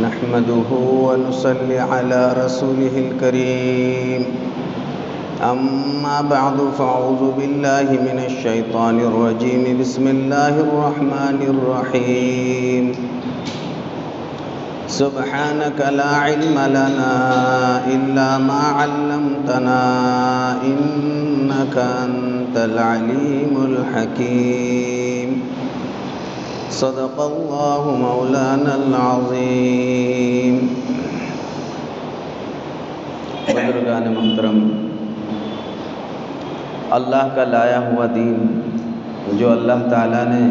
نحمده ونصلي على رسوله الكريم أما بعد فأعوذ بالله من الشيطان الرجيم بسم الله الرحمن الرحيم سبحانك لا علم لنا إلا ما علمتنا إنك أنت العليم الحكيم صدق الله مولانا العظيم. بزرگان محترم، اللہ کا لایا ہوا دین جو اللہ تعالیٰ نے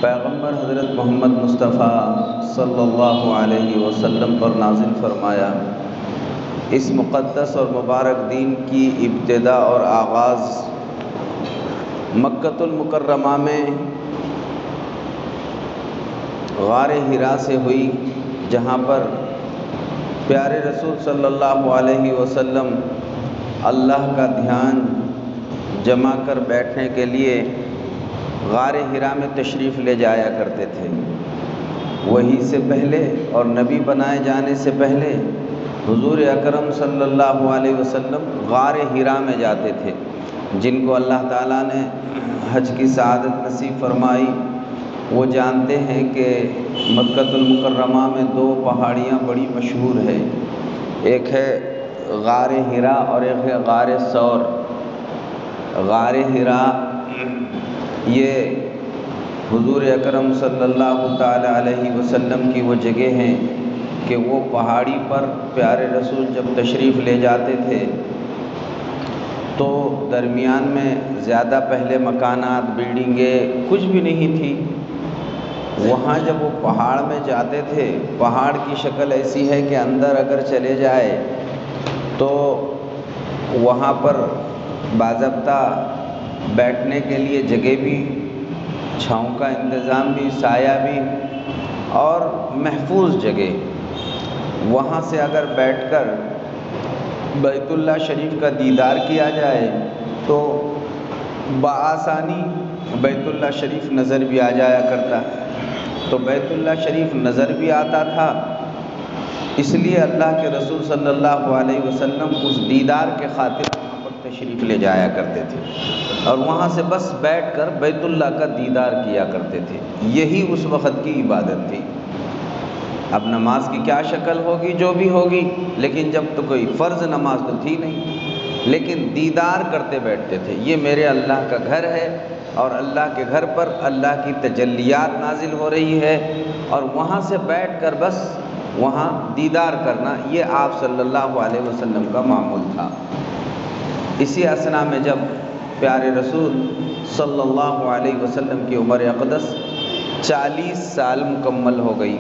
پیغمبر حضرت محمد مصطفیٰ صلی اللہ علیہ وسلم پر نازل فرمایا، اس مقدس اور مبارک دین کی ابتدا اور آغاز مکۃ المکرمہ میں غار حرا سے ہوئی، جہاں پر پیارے رسول صلی اللہ علیہ وسلم اللہ کا دھیان جما کر بیٹھنے کے لیے غار حرا میں تشریف لے جایا کرتے تھے. وہی سے پہلے اور نبی بنائے جانے سے پہلے حضور اکرم صلی اللہ علیہ وسلم غار حرا میں جاتے تھے. جن کو اللہ تعالیٰ نے حج کی سعادت نصیب فرمائی وہ جانتے ہیں کہ مکۃ المکرمہ میں دو پہاڑیاں بڑی مشہور ہیں، ایک ہے غار حرا اور ایک ہے غار ثور. غار حرا یہ حضور اکرم صلی اللہ تعالی علیہ وسلم کی وہ جگہ ہیں کہ وہ پہاڑی پر پیارے رسول جب تشریف لے جاتے تھے تو درمیان میں زیادہ پہلے مکانات، بلڈنگیں کچھ بھی نہیں تھی. وہاں جب وہ پہاڑ میں جاتے تھے، پہاڑ کی شکل ایسی ہے کہ اندر اگر چلے جائے تو وہاں پر باضابطہ بیٹھنے کے لیے جگہ بھی، چھاؤں کا انتظام بھی، سایہ بھی اور محفوظ جگہ. وہاں سے اگر بیٹھ کر بیت اللہ شریف کا دیدار کیا جائے تو بآسانی بیت اللہ شریف نظر بھی آ جایا کرتا. تو بیت اللہ شریف نظر بھی آتا تھا، اس لیے اللہ کے رسول صلی اللہ علیہ وسلم اس دیدار کے خاطر وہاں پر تشریف لے جایا کرتے تھے اور وہاں سے بس بیٹھ کر بیت اللہ کا دیدار کیا کرتے تھے. یہی اس وقت کی عبادت تھی. اب نماز کی کیا شکل ہوگی، جو بھی ہوگی، لیکن جب تو کوئی فرض نماز تو تھی نہیں، لیکن دیدار کرتے بیٹھتے تھے. یہ میرے اللہ کا گھر ہے اور اللہ کے گھر پر اللہ کی تجلیات نازل ہو رہی ہے اور وہاں سے بیٹھ کر بس وہاں دیدار کرنا، یہ آپ صلی اللہ علیہ وسلم کا معمول تھا. اسی اثنا میں جب پیارے رسول صلی اللہ علیہ وسلم کی عمر اقدس 40 سال مکمل ہو گئی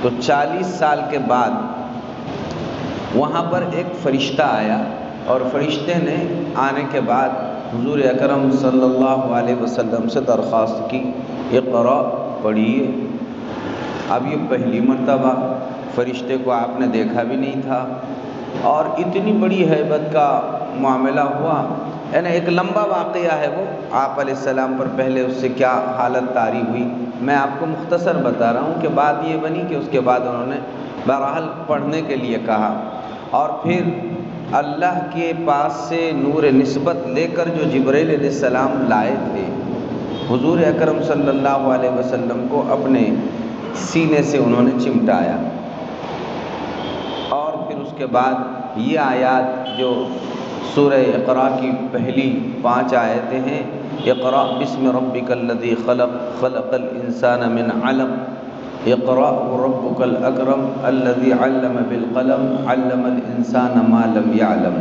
تو 40 سال کے بعد وہاں پر ایک فرشتہ آیا اور فرشتے نے آنے کے بعد حضور اکرم صلی اللہ علیہ وسلم سے درخواست کی، اقرأ، پڑھیے. اب یہ پہلی مرتبہ فرشتے کو آپ نے دیکھا بھی نہیں تھا اور اتنی بڑی ہیبت کا معاملہ ہوا. یعنی ایک لمبا واقعہ ہے وہ، آپ علیہ السلام پر پہلے اس سے کیا حالت طاری ہوئی میں آپ کو مختصر بتا رہا ہوں کہ بات یہ بنی کہ اس کے بعد انہوں نے بہرحال پڑھنے کے لیے کہا اور پھر اللہ کے پاس سے نور نسبت لے کر جو جبرائیل علیہ السلام لائے تھے حضور اکرم صلی اللہ علیہ وسلم کو اپنے سینے سے انہوں نے چمٹایا. اور پھر اس کے بعد یہ آیات جو سورہ اقرا کی پہلی 5 آیتیں ہیں، اقرأ بسم ربک الذی خلق خلق الانسان من علق اقرأ وربک الاکرم الذی علم بالقلم علم الانسان ما لم یعلم.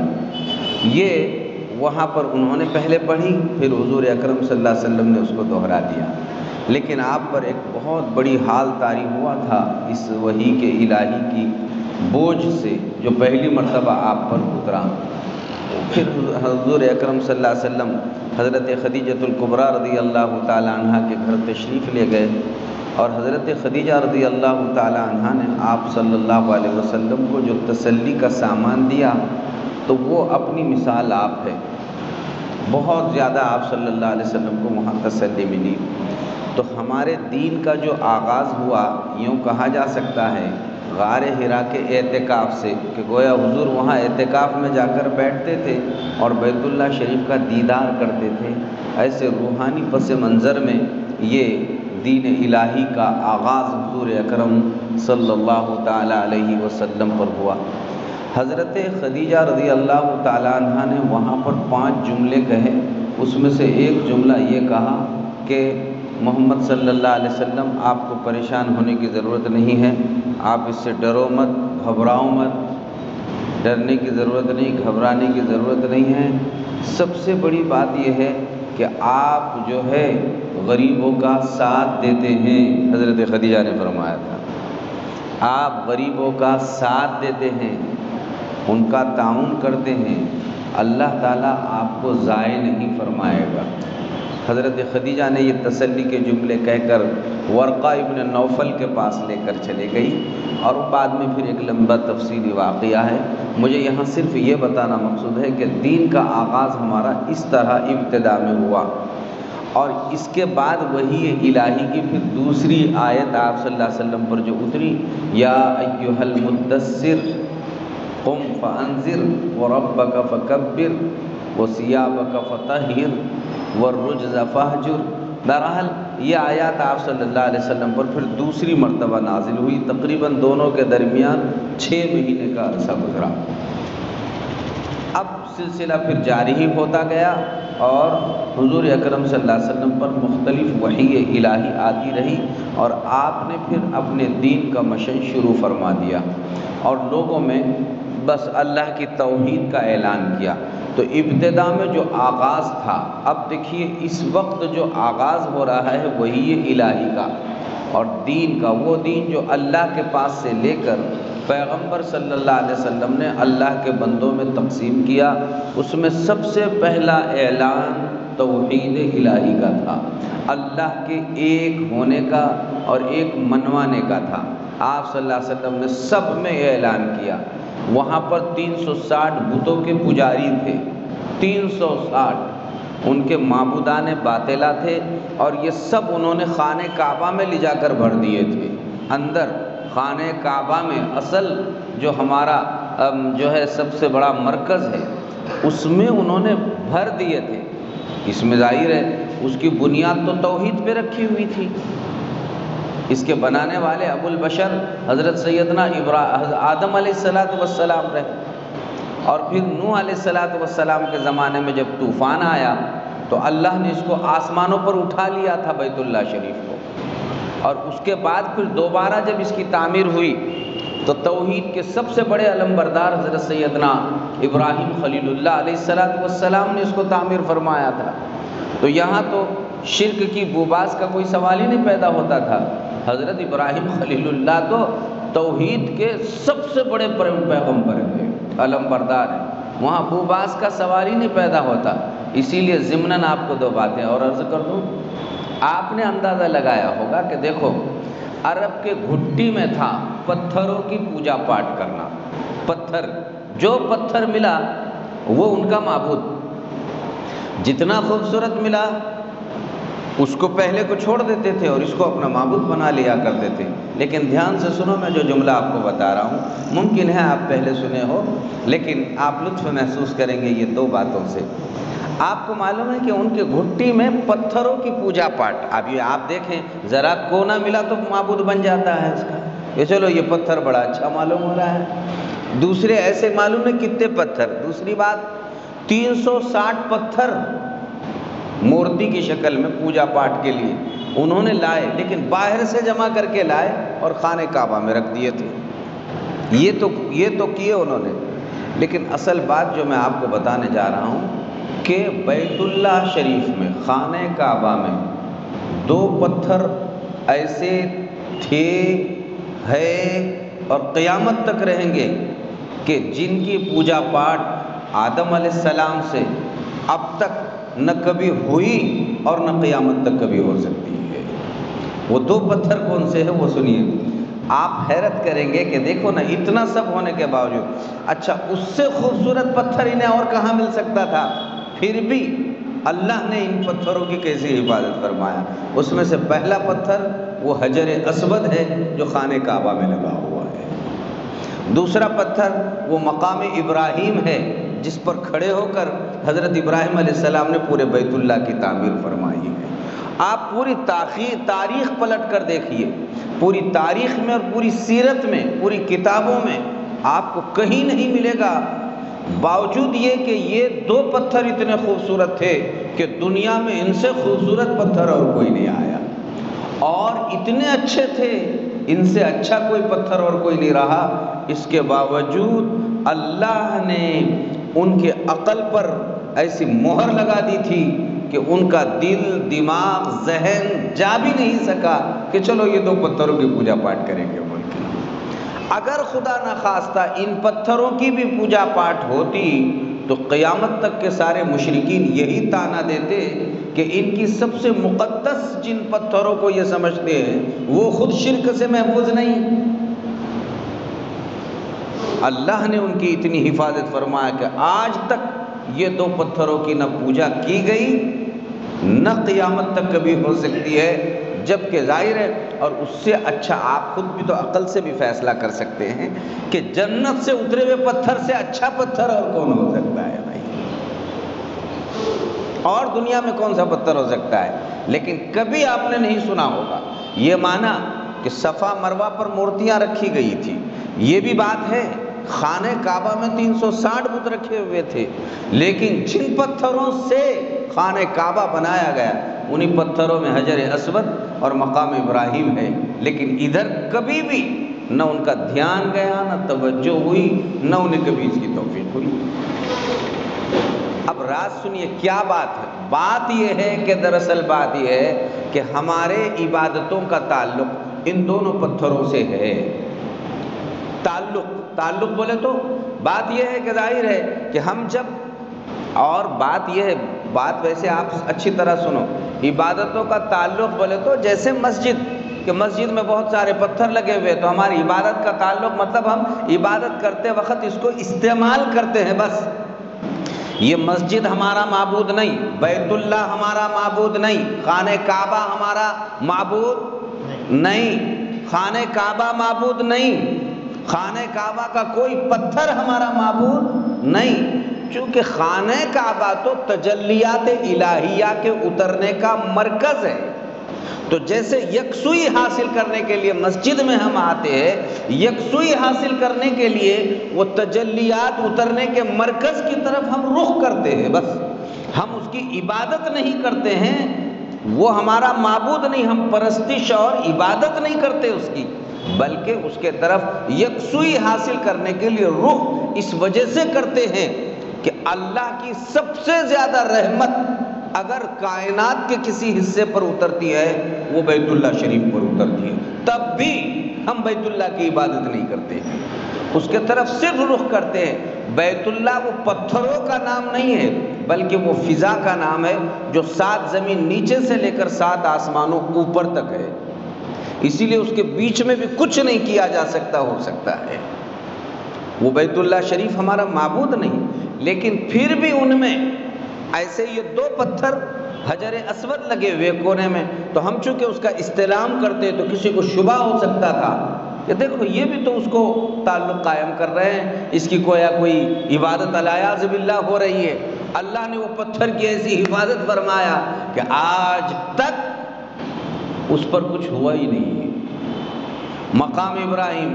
یہ وہاں پر انہوں نے پہلے پڑھی، پھر حضور اکرم صلی اللہ علیہ وسلم نے اس کو دہرا دیا. لیکن آپ پر ایک بہت بڑی حال طاری ہوا تھا اس وحی کے الہی کی بوجھ سے جو پہلی مرتبہ آپ پر اترا. پھر حضور اکرم صلی اللہ علیہ وسلم حضرت خدیجۃ الکبریٰ رضی اللہ تعالی عنہ کے گھر تشریف لے گئے اور حضرت خدیجہ رضی اللہ تعالی عنہ نے آپ صلی اللہ علیہ وسلم کو جو تسلی کا سامان دیا تو وہ اپنی مثال آپ ہے. بہت زیادہ آپ صلی اللہ علیہ وسلم کو وہاں تسلی ملی. تو ہمارے دین کا جو آغاز ہوا، یوں کہا جا سکتا ہے غار حرا کے اعتکاف سے، کہ گویا حضور وہاں اعتکاف میں جا کر بیٹھتے تھے اور بیت اللہ شریف کا دیدار کرتے تھے۔ ایسے روحانی پس منظر میں یہ دین الہی کا آغاز حضور اکرم صلی اللہ تعالیٰ علیہ وسلم پر ہوا۔ حضرت خدیجہ رضی اللہ تعالیٰ عنہ نے وہاں پر 5 جملے کہے۔ اس میں سے ایک جملہ یہ کہا کہ محمد صلی اللہ علیہ وسلم آپ کو پریشان ہونے کی ضرورت نہیں ہے، آپ اس سے ڈرو مت، گھبراؤ مت، ڈرنے کی ضرورت نہیں، گھبرانے کی ضرورت نہیں ہے۔ سب سے بڑی بات یہ ہے کہ آپ جو ہے غریبوں کا ساتھ دیتے ہیں۔ حضرت خدیجہ نے فرمایا تھا آپ غریبوں کا ساتھ دیتے ہیں، ان کا تعاون کرتے ہیں، اللہ تعالیٰ آپ کو ضائع نہیں فرمائے گا۔ حضرت خدیجہ نے یہ تسلی کے جملے کہہ کر ورقہ ابن نوفل کے پاس لے کر چلے گئی، اور بعد میں پھر ایک لمبا تفصیلی واقعہ ہے۔ مجھے یہاں صرف یہ بتانا مقصود ہے کہ دین کا آغاز ہمارا اس طرح ابتدا میں ہوا، اور اس کے بعد وحی الہی کی پھر دوسری آیت آپ صلی اللہ علیہ وسلم پر جو اتری، یا ایھا المدثر قم فانذر وربک فکبر وثیابک فطہر والرجز فاہجر۔ بہرحال یہ آیات آپ صلی اللہ علیہ وسلم پر پھر دوسری مرتبہ نازل ہوئی، تقریباً دونوں کے درمیان 6 مہینے کا عرصہ گزرا۔ اب سلسلہ پھر جاری ہی ہوتا گیا، اور حضور اکرم صلی اللہ علیہ وسلم پر مختلف وحی الہی آتی رہی، اور آپ نے پھر اپنے دین کا مشن شروع فرما دیا، اور لوگوں میں بس اللہ کی توحید کا اعلان کیا۔ تو ابتدا میں جو آغاز تھا، اب دیکھیے اس وقت جو آغاز ہو رہا ہے وہی الہی کا اور دین کا، وہ دین جو اللہ کے پاس سے لے کر پیغمبر صلی اللہ علیہ وسلم نے اللہ کے بندوں میں تقسیم کیا۔ اس میں سب سے پہلا اعلان توحید الہی کا تھا، اللہ کے ایک ہونے کا اور ایک منوانے کا تھا۔ آپ صلی اللہ علیہ وسلم نے سب میں یہ اعلان کیا۔ وہاں پر 360 بتوں کے پجاری تھے، 360 ان کے معبودان باطلہ تھے، اور یہ سب انہوں نے خانہ کعبہ میں لے جا کر بھر دیے تھے۔ اندر خانہ کعبہ میں اصل جو ہمارا جو ہے سب سے بڑا مرکز ہے، اس میں انہوں نے بھر دیے تھے۔ اس میں ظاہر ہے اس کی بنیاد تو توحید پہ رکھی ہوئی تھی۔ اس کے بنانے والے ابو البشر حضرت سیدنا آدم علیہ السلام رہے، اور پھر نوح علیہ السلام کے زمانے میں جب طوفان آیا تو اللہ نے اس کو آسمانوں پر اٹھا لیا تھا، بیت اللہ شریف کو، اور اس کے بعد پھر دوبارہ جب اس کی تعمیر ہوئی تو توحید کے سب سے بڑے علمبردار حضرت سیدنا ابراہیم خلیل اللہ علیہ السلام نے اس کو تعمیر فرمایا تھا۔ تو یہاں تو شرک کی بوباس کا کوئی سوال ہی نہیں پیدا ہوتا تھا۔ حضرت ابراہیم خلیل اللہ تو توحید کے سب سے بڑے پیغمبر ہیں، علمبردار ہیں، وہاں بوباس کا سوال ہی نہیں پیدا ہوتا۔ اسی لیے ضمناً آپ کو 2 باتیں اور عرض کر دوں۔ آپ نے اندازہ لگایا ہوگا کہ دیکھو عرب کے گھٹی میں تھا پتھروں کی پوجا پاٹ کرنا، پتھر، جو پتھر ملا وہ ان کا معبود، جتنا خوبصورت ملا اس کو پہلے کو چھوڑ دیتے تھے اور اس کو اپنا معبود بنا لیا کرتے تھے۔ لیکن دھیان سے سنو، میں جو جملہ آپ کو بتا رہا ہوں ممکن ہے آپ پہلے سنے ہو، لیکن آپ لطف محسوس کریں گے یہ 2 باتوں سے۔ آپ کو معلوم ہے کہ ان کے گھٹی میں پتھروں کی پوجا پاٹ، اب یہ آپ دیکھیں ذرا کونا ملا تو معبود بن جاتا ہے اس کا، یہ چلو یہ پتھر بڑا اچھا معلوم ہو رہا ہے، دوسرے ایسے معلوم ہے کتنے پتھر۔ دوسری بات 360 پتھر مورتی کی شکل میں پوجا پاٹ کے لیے انہوں نے لائے، لیکن باہر سے جمع کر کے لائے اور خانہ کعبہ میں رکھ دیے تھے۔ یہ تو کیے انہوں نے، لیکن اصل بات جو میں آپ کو بتانے جا رہا ہوں کہ بیت اللہ شریف میں خانہ کعبہ میں 2 پتھر ایسے تھے، ہے اور قیامت تک رہیں گے کہ جن کی پوجا پاٹ آدم علیہ السلام سے اب تک نہ کبھی ہوئی اور نہ قیامت تک کبھی ہو سکتی ہے۔ وہ 2 پتھر کون سے ہیں وہ سنیے، آپ حیرت کریں گے کہ دیکھو نا اتنا سب ہونے کے باوجود، اچھا اس سے خوبصورت پتھر انہیں اور کہاں مل سکتا تھا، پھر بھی اللہ نے ان پتھروں کی کیسی حفاظت فرمایا۔ اس میں سے پہلا پتھر وہ حجر اسود ہے جو خانہ کعبہ میں لگا ہوا ہے۔ دوسرا پتھر وہ مقام ابراہیم ہے جس پر کھڑے ہو کر حضرت ابراہیم علیہ السلام نے پورے بیت اللہ کی تعمیر فرمائی ہے۔ آپ پوری تاریخ پلٹ کر دیکھیے، پوری تاریخ میں اور پوری سیرت میں، پوری کتابوں میں آپ کو کہیں نہیں ملے گا، باوجود یہ کہ یہ دو پتھر اتنے خوبصورت تھے کہ دنیا میں ان سے خوبصورت پتھر اور کوئی نہیں آیا، اور اتنے اچھے تھے، ان سے اچھا کوئی پتھر اور کوئی نہیں رہا۔ اس کے باوجود اللہ نے ان کے عقل پر ایسی مہر لگا دی تھی کہ ان کا دل، دماغ، ذہن جا بھی نہیں سکا کہ چلو یہ دو پتھروں کی پوجا پاٹ کریں گے بول کے۔ اگر خدا نخواستہ ان پتھروں کی بھی پوجا پاٹ ہوتی تو قیامت تک کے سارے مشرکین یہی طعنہ دیتے کہ ان کی سب سے مقدس جن پتھروں کو یہ سمجھتے ہیں وہ خود شرک سے محفوظ نہیں۔ اللہ نے ان کی اتنی حفاظت فرمایا کہ آج تک یہ دو پتھروں کی نہ پوجا کی گئی نہ قیامت تک کبھی ہو سکتی ہے، جبکہ ظاہر ہے، اور اس سے اچھا آپ خود بھی تو عقل سے بھی فیصلہ کر سکتے ہیں کہ جنت سے اترے ہوئے پتھر سے اچھا پتھر اور کون ہو سکتا ہے بھائی، اور دنیا میں کون سا پتھر ہو سکتا ہے۔ لیکن کبھی آپ نے نہیں سنا ہوگا یہ مانا کہ صفا مروہ پر مورتیاں رکھی گئی تھی، یہ بھی بات ہے۔ خانہ کعبہ میں 360 بت رکھے ہوئے تھے، لیکن جن پتھروں سے خانہ کعبہ بنایا گیا انہی پتھروں میں حجر اسود اور مقام ابراہیم ہے، لیکن ادھر کبھی بھی نہ ان کا دھیان گیا، نہ توجہ ہوئی، نہ انہیں کبھی اس کی توفیق ہوئی۔ اب راز سنیے کیا بات ہے۔ بات یہ ہے کہ دراصل بات یہ ہے کہ ہمارے عبادتوں کا تعلق ان دونوں پتھروں سے ہے۔ تعلق بولے تو بات یہ ہے کہ ظاہر ہے کہ ہم جب، اور بات یہ ہے، بات ویسے آپ اچھی طرح سنو، عبادتوں کا تعلق بولے تو جیسے مسجد، کہ مسجد میں بہت سارے پتھر لگے ہوئے تو ہماری عبادت کا تعلق مطلب ہم عبادت کرتے وقت اس کو استعمال کرتے ہیں بس۔ یہ مسجد ہمارا معبود نہیں، بیت اللہ ہمارا معبود نہیں، خانہ کعبہ ہمارا معبود نہیں، خانہ کعبہ معبود نہیں، خانہ کعبہ کا کوئی پتھر ہمارا معبود نہیں، چونکہ خانہ کعبہ تو تجلیات الہیہ کے اترنے کا مرکز ہے۔ تو جیسے یکسوئی حاصل کرنے کے لیے مسجد میں ہم آتے ہیں، یکسوئی حاصل کرنے کے لیے وہ تجلیات اترنے کے مرکز کی طرف ہم رخ کرتے ہیں، بس ہم اس کی عبادت نہیں کرتے ہیں، وہ ہمارا معبود نہیں، ہم پرستش اور عبادت نہیں کرتے اس کی، بلکہ اس کے طرف یکسوئی حاصل کرنے کے لیے رخ اس وجہ سے کرتے ہیں کہ اللہ کی سب سے زیادہ رحمت اگر کائنات کے کسی حصے پر اترتی ہے وہ بیت اللہ شریف پر اترتی ہے، تب بھی ہم بیت اللہ کی عبادت نہیں کرتے ہیں، اس کے طرف صرف رخ کرتے ہیں۔ بیت اللہ وہ پتھروں کا نام نہیں ہے بلکہ وہ فضا کا نام ہے جو 7 زمین نیچے سے لے کر 7 آسمانوں اوپر تک ہے، اسی لیے اس کے بیچ میں بھی کچھ نہیں کیا جا سکتا، ہو سکتا ہے۔ وہ بیت اللہ شریف ہمارا معبود نہیں، لیکن پھر بھی ان میں ایسے یہ 2 پتھر حجر اسود لگے ہوئے کونے میں، تو ہم چونکہ اس کا استلام کرتے تو کسی کو شبہ ہو سکتا تھا کہ دیکھو یہ بھی تو اس کو تعلق قائم کر رہے ہیں، اس کی کوئی عبادت الیاذ باللہ ہو رہی ہے۔ اللہ نے وہ پتھر کی ایسی حفاظت فرمایا کہ آج تک اس پر کچھ ہوا ہی نہیں ہے۔ مقام ابراہیم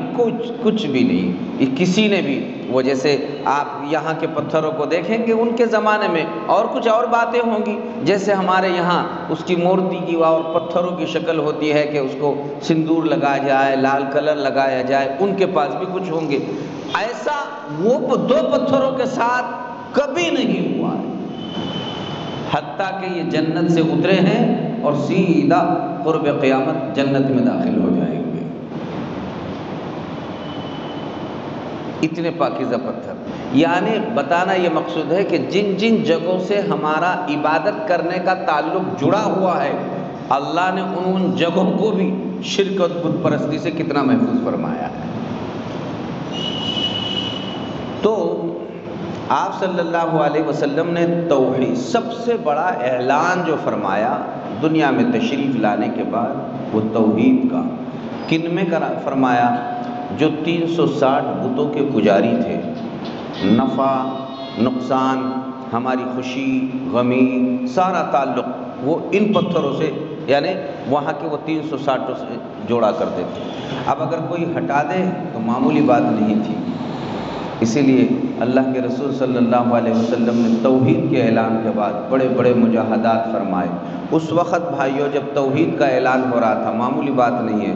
کچھ بھی نہیں، کسی نے بھی، وہ جیسے آپ یہاں کے پتھروں کو دیکھیں کہ ان کے زمانے میں اور کچھ اور باتیں ہوں گی، جیسے ہمارے یہاں اس کی مورتی کی اور پتھروں کی شکل ہوتی ہے کہ اس کو سندور لگایا جائے، لال کلر لگایا جائے، ان کے پاس بھی کچھ ہوں گے، ایسا وہ 2 پتھروں کے ساتھ کبھی نہیں ہوا ہے، حتیٰ کہ یہ جنت سے اترے ہیں اور سیدھا قرب قیامت جنت میں داخل ہو جائیں گے۔ اتنے پاکیزہ پتھر، یعنی بتانا یہ مقصود ہے کہ جن جن جگہوں سے ہمارا عبادت کرنے کا تعلق جڑا ہوا ہے، اللہ نے ان جگہوں کو بھی شرک اور بت پرستی سے کتنا محفوظ فرمایا ہے۔ تو آپ صلی اللہ علیہ وسلم نے توحید، سب سے بڑا اعلان جو فرمایا دنیا میں تشریف لانے کے بعد، وہ توحید کا، کن میں فرمایا؟ جو 360 بتوں کے پجاری تھے، نفع نقصان، ہماری خوشی غمی، سارا تعلق وہ ان پتھروں سے، یعنی وہاں کے وہ 360 سے جوڑا کرتے تھے۔ اب اگر کوئی ہٹا دے تو معمولی بات نہیں تھی، اسی لیے اللہ کے رسول صلی اللہ علیہ وسلم نے توحید کے اعلان کے بعد بڑے بڑے مجاہدات فرمائے۔ اس وقت بھائیو جب توحید کا اعلان ہو رہا تھا، معمولی بات نہیں ہے،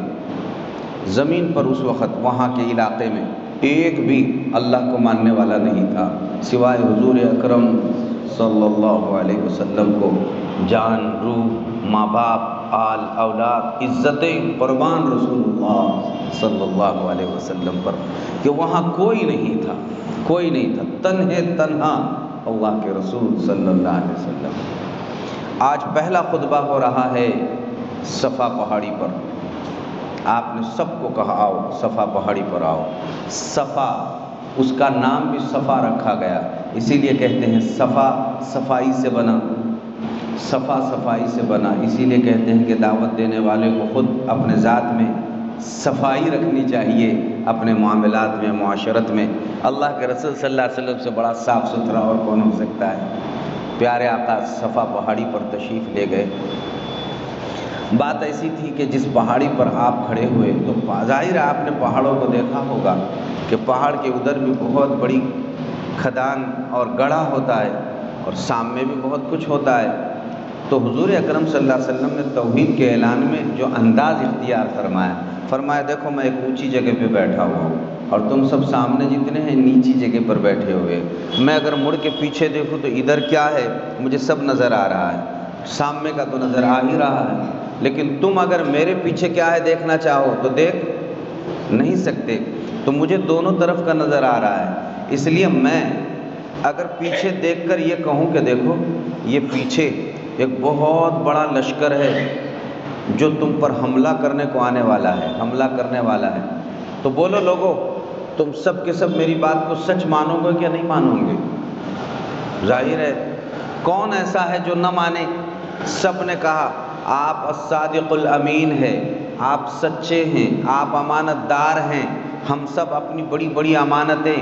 زمین پر اس وقت وہاں کے علاقے میں ایک بھی اللہ کو ماننے والا نہیں تھا سوائے حضور اکرم صلی اللہ علیہ وسلم کو جان، روح، ماں باپ، آل اولاد، عزتیں قربان رسول اللہ صلی اللہ علیہ وسلم پر، کہ وہاں کوئی نہیں تھا، کوئی نہیں تھا، تنہا اللہ کے رسول صلی اللہ علیہ وسلم۔ آج پہلا خطبہ ہو رہا ہے صفا پہاڑی پر، آپ نے سب کو کہا آؤ صفا پہاڑی پر آؤ۔ صفا، اس کا نام بھی صفا رکھا گیا، اسی لیے کہتے ہیں صفا صفائی سے بنا، صفا صفائی سے بنا، اسی لیے کہتے ہیں کہ دعوت دینے والے کو خود اپنے ذات میں صفائی رکھنی چاہیے، اپنے معاملات میں، معاشرت میں۔ اللہ کے رسول صلی اللہ علیہ وسلم سے بڑا صاف ستھرا اور کون ہو سکتا ہے؟ پیارے آقا صفا پہاڑی پر تشریف لے گئے۔ بات ایسی تھی کہ جس پہاڑی پر آپ کھڑے ہوئے تو ظاہر ہے آپ نے پہاڑوں کو دیکھا ہوگا کہ پہاڑ کے ادھر بھی بہت بڑی کھدان اور گڑھا ہوتا ہے اور سامنے بھی بہت کچھ ہوتا ہے۔ تو حضور اکرم صلی اللہ علیہ وسلم نے توحید کے اعلان میں جو انداز اختیار فرمایا دیکھو میں ایک اونچی جگہ پہ بیٹھا ہوا ہوں اور تم سب سامنے جتنے ہیں نیچی جگہ پر بیٹھے ہوئے، میں اگر مڑ کے پیچھے دیکھوں تو ادھر کیا ہے مجھے سب نظر آ رہا ہے، سامنے کا تو نظر آ ہی رہا ہے، لیکن تم اگر میرے پیچھے کیا ہے دیکھنا چاہو تو دیکھ نہیں سکتے، تو مجھے دونوں طرف کا نظر آ رہا ہے، اس لیے میں اگر پیچھے دیکھ کر یہ کہوں کہ دیکھو یہ پیچھے ایک بہت بڑا لشکر ہے جو تم پر حملہ کرنے کو آنے والا ہے، حملہ کرنے والا ہے، تو بولو لوگو تم سب کے سب میری بات کو سچ مانو گے کیا نہیں مانو گے؟ ظاہر ہے کون ایسا ہے جو نہ مانے؟ سب نے کہا آپ الصادق الامین ہے، آپ سچے ہیں، آپ امانت دار ہیں، ہم سب اپنی بڑی بڑی امانتیں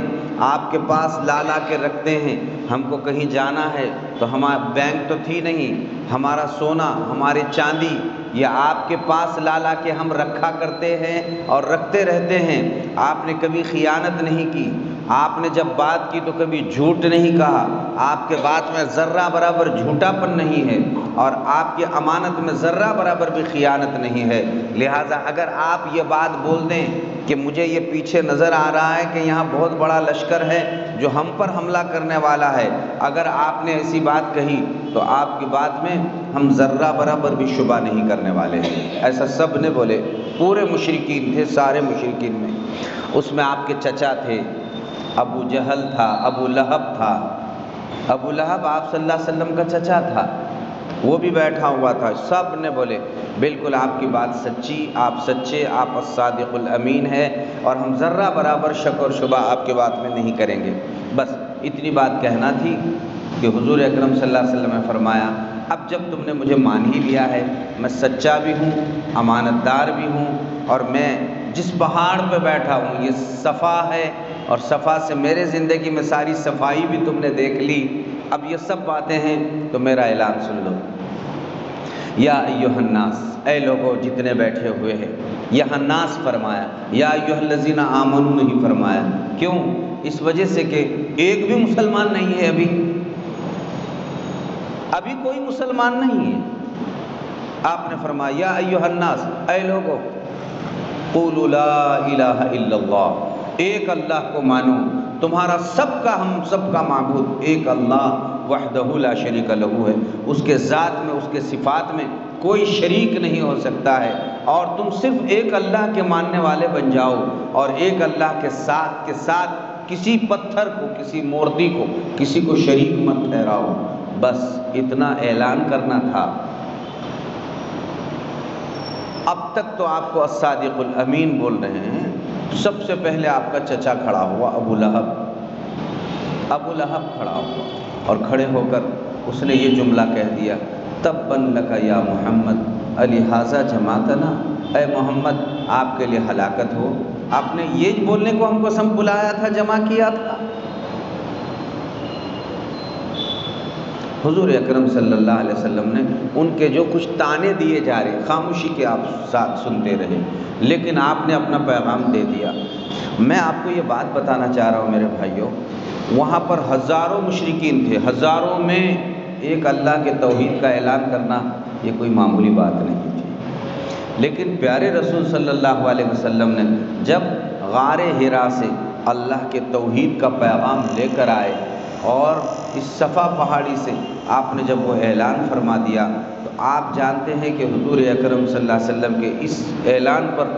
آپ کے پاس لا کے رکھتے ہیں، ہم کو کہیں جانا ہے تو ہمارا بینک تو تھی نہیں، ہمارا سونا ہمارے چاندی یہ آپ کے پاس لا کے ہم رکھا کرتے ہیں اور رکھتے رہتے ہیں، آپ نے کبھی خیانت نہیں کی، آپ نے جب بات کی تو کبھی جھوٹ نہیں کہا، آپ کے بات میں ذرہ برابر جھوٹا پن نہیں ہے اور آپ کی امانت میں ذرہ برابر بھی خیانت نہیں ہے، لہٰذا اگر آپ یہ بات بول دیں کہ مجھے یہ پیچھے نظر آ رہا ہے کہ یہاں بہت بڑا لشکر ہے جو ہم پر حملہ کرنے والا ہے، اگر آپ نے ایسی بات کہی تو آپ کی بات میں ہم ذرہ برابر بھی شبہ نہیں کرنے والے ہیں۔ ایسا سب نے بولے، پورے مشرکین تھے، سارے مشرکین میں، اس میں آپ کے چچا تھے، ابو جہل تھا، ابو لہب تھا، ابو لہب آپ صلی اللہ علیہ وسلم کا چچا تھا، وہ بھی بیٹھا ہوا تھا، سب نے بولے بالکل آپ کی بات سچی، آپ سچے، آپ الصادق الامین ہے اور ہم ذرہ برابر شک اور شبہ آپ کے بات میں نہیں کریں گے۔ بس اتنی بات کہنا تھی کہ حضور اکرم صلی اللہ علیہ وسلم نے فرمایا اب جب تم نے مجھے مان ہی لیا ہے، میں سچا بھی ہوں، امانت دار بھی ہوں، اور میں جس پہاڑ پہ بیٹھا ہوں یہ صفا ہے اور صفا سے میرے زندگی میں ساری صفائی بھی تم نے دیکھ لی، اب یہ سب باتیں ہیں تو میرا اعلان سن لو۔ یا ایھا الناس، اے لوگو جتنے بیٹھے ہوئے ہیں، یہاں ناس فرمایا، یا ایھا الذین آمنوا نہیں فرمایا، کیوں؟ اس وجہ سے کہ ایک بھی مسلمان نہیں ہے، ابھی کوئی مسلمان نہیں ہے، آپ نے فرمایا یا ایھا الناس، اے لوگو قولوا لا الہ الا اللہ، ایک اللہ کو مانو، تمہارا سب کا ہم سب کا معبود ایک اللہ وحدہ لا شریک لہ ہے، اس کے ذات میں، اس کے صفات میں کوئی شریک نہیں ہو سکتا ہے، اور تم صرف ایک اللہ کے ماننے والے بن جاؤ اور ایک اللہ کے ساتھ کسی پتھر کو، کسی مورتی کو، کسی کو شریک مت ٹھہراؤ، بس اتنا اعلان کرنا تھا۔ اب تک تو آپ کو الصادق الامین بول رہے ہیں، سب سے پہلے آپ کا چچا کھڑا ہوا ابو لہب کھڑا ہوا اور کھڑے ہو کر اس نے یہ جملہ کہہ دیا تبا لک یا محمد لہذا جماعتنا، اے محمد آپ کے لیے ہلاکت ہو، آپ نے یہ بولنے کو ہم کو سم بلایا تھا، جمع کیا تھا؟ حضور اکرم صلی اللہ علیہ وسلم نے ان کے جو کچھ طعنے دیے جا رہے، خاموشی کے آپ ساتھ سنتے رہے، لیکن آپ نے اپنا پیغام دے دیا۔ میں آپ کو یہ بات بتانا چاہ رہا ہوں میرے بھائیوں، وہاں پر ہزاروں مشرکین تھے، ہزاروں میں ایک اللہ کے توحید کا اعلان کرنا یہ کوئی معمولی بات نہیں تھی، لیکن پیارے رسول صلی اللہ علیہ وسلم نے جب غار حرا سے اللہ کے توحید کا پیغام لے کر آئے اور اس صفا پہاڑی سے آپ نے جب وہ اعلان فرما دیا، تو آپ جانتے ہیں کہ حضور اکرم صلی اللہ علیہ وسلم کے اس اعلان پر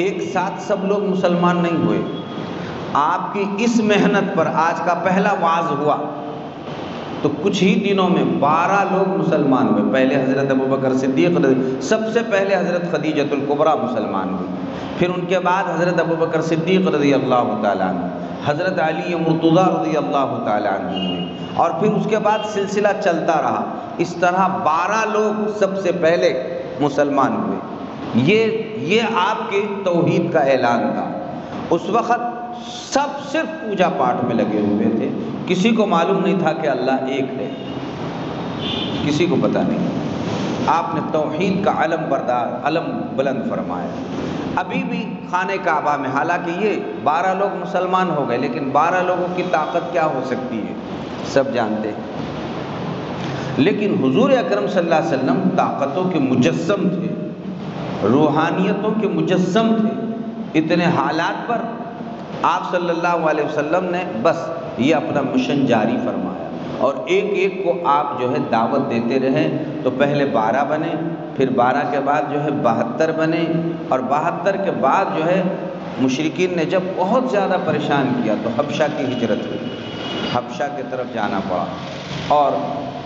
ایک ساتھ سب لوگ مسلمان نہیں ہوئے۔ آپ کی اس محنت پر آج کا پہلا وعظ ہوا تو کچھ ہی دنوں میں 12 لوگ مسلمان ہوئے۔ پہلے حضرت ابوبکر صدیق، سب سے پہلے حضرت خدیجۃ الکبریٰ مسلمان ہوئی، پھر ان کے بعد حضرت ابوبکر صدیق رضی اللہ تعالیٰ عنہ، حضرت علی مرتضیٰ رضی اللہ تعالیٰ عنہ ہوئے، اور پھر اس کے بعد سلسلہ چلتا رہا۔ اس طرح 12 لوگ سب سے پہلے مسلمان ہوئے۔ یہ آپ کے توحید کا اعلان تھا۔ اس وقت سب صرف پوجا پاٹ میں لگے ہوئے تھے، کسی کو معلوم نہیں تھا کہ اللہ ایک ہے، کسی کو پتہ نہیں۔ آپ نے توحید کا علم بلند فرمایا۔ ابھی بھی خانہ کعبہ میں، حالانکہ یہ 12 لوگ مسلمان ہو گئے، لیکن 12 لوگوں کی طاقت کیا ہو سکتی ہے سب جانتے ہیں، لیکن حضور اکرم صلی اللہ علیہ وسلم طاقتوں کے مجسم تھے، روحانیتوں کے مجسم تھے۔ اتنے حالات پر آپ صلی اللہ علیہ وسلم نے بس یہ اپنا مشن جاری فرمایا، اور ایک ایک کو آپ جو ہے دعوت دیتے رہے۔ تو پہلے 12 بنے، پھر 12 کے بعد جو ہے 72 بنے، اور 72 کے بعد جو ہے مشرکین نے جب بہت زیادہ پریشان کیا تو حبشہ کی ہجرت ہوئی، حبشہ کی طرف جانا پڑا، اور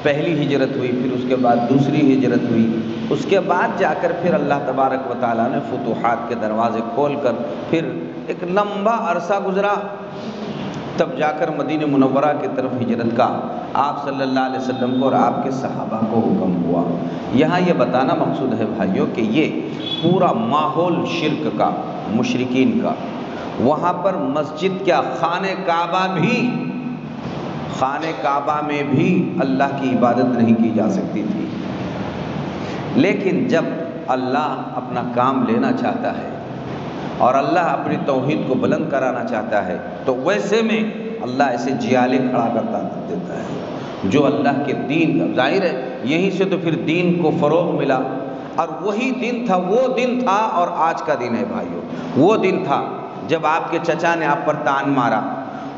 پہلی ہجرت ہوئی، پھر اس کے بعد دوسری ہجرت ہوئی، اس کے بعد جا کر پھر اللہ تبارک و تعالیٰ نے فتوحات کے دروازے کھول کر پھر ایک لمبا عرصہ گزرا، تب جا کر مدینہ منورہ کی طرف ہجرت کا آپ صلی اللہ علیہ وسلم کو اور آپ کے صحابہ کو حکم ہوا۔ یہاں یہ بتانا مقصود ہے بھائیوں کہ یہ پورا ماحول شرک کا، مشرکین کا، وہاں پر مسجد کیا، خانہ کعبہ میں بھی اللہ کی عبادت نہیں کی جا سکتی تھی، لیکن جب اللہ اپنا کام لینا چاہتا ہے اور اللہ اپنی توحید کو بلند کرانا چاہتا ہے تو ویسے میں اللہ ایسے جیالے کھڑا کرتا دیتا ہے جو اللہ کے دین کا، ظاہر ہے یہیں سے تو پھر دین کو فروغ ملا، اور وہی دن تھا، وہ دن تھا اور آج کا دن ہے بھائیوں۔ وہ دن تھا جب آپ کے چچا نے آپ پر تان مارا،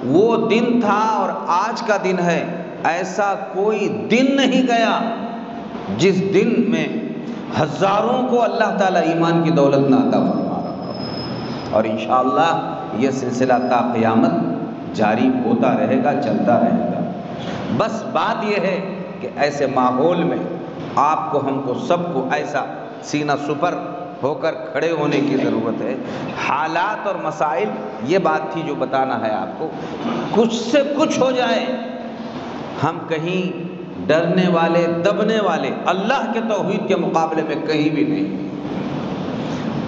وہ دن تھا اور آج کا دن ہے۔ ایسا کوئی دن نہیں گیا جس دن میں ہزاروں کو اللہ تعالیٰ ایمان کی دولت نہ عطا فرما رہا ہو، اور انشاءاللہ یہ سلسلہ تا قیامت جاری ہوتا رہے گا، چلتا رہے گا۔ بس بات یہ ہے کہ ایسے ماحول میں آپ کو، ہم کو، سب کو ایسا سینہ سپر ہو کر کھڑے ہونے کی ضرورت ہے۔ حالات اور مسائل، یہ بات تھی جو بتانا ہے آپ کو، کچھ سے کچھ ہو جائے، ہم کہیں ڈرنے والے، دبنے والے اللہ کے توحید کے مقابلے میں کہیں بھی نہیں۔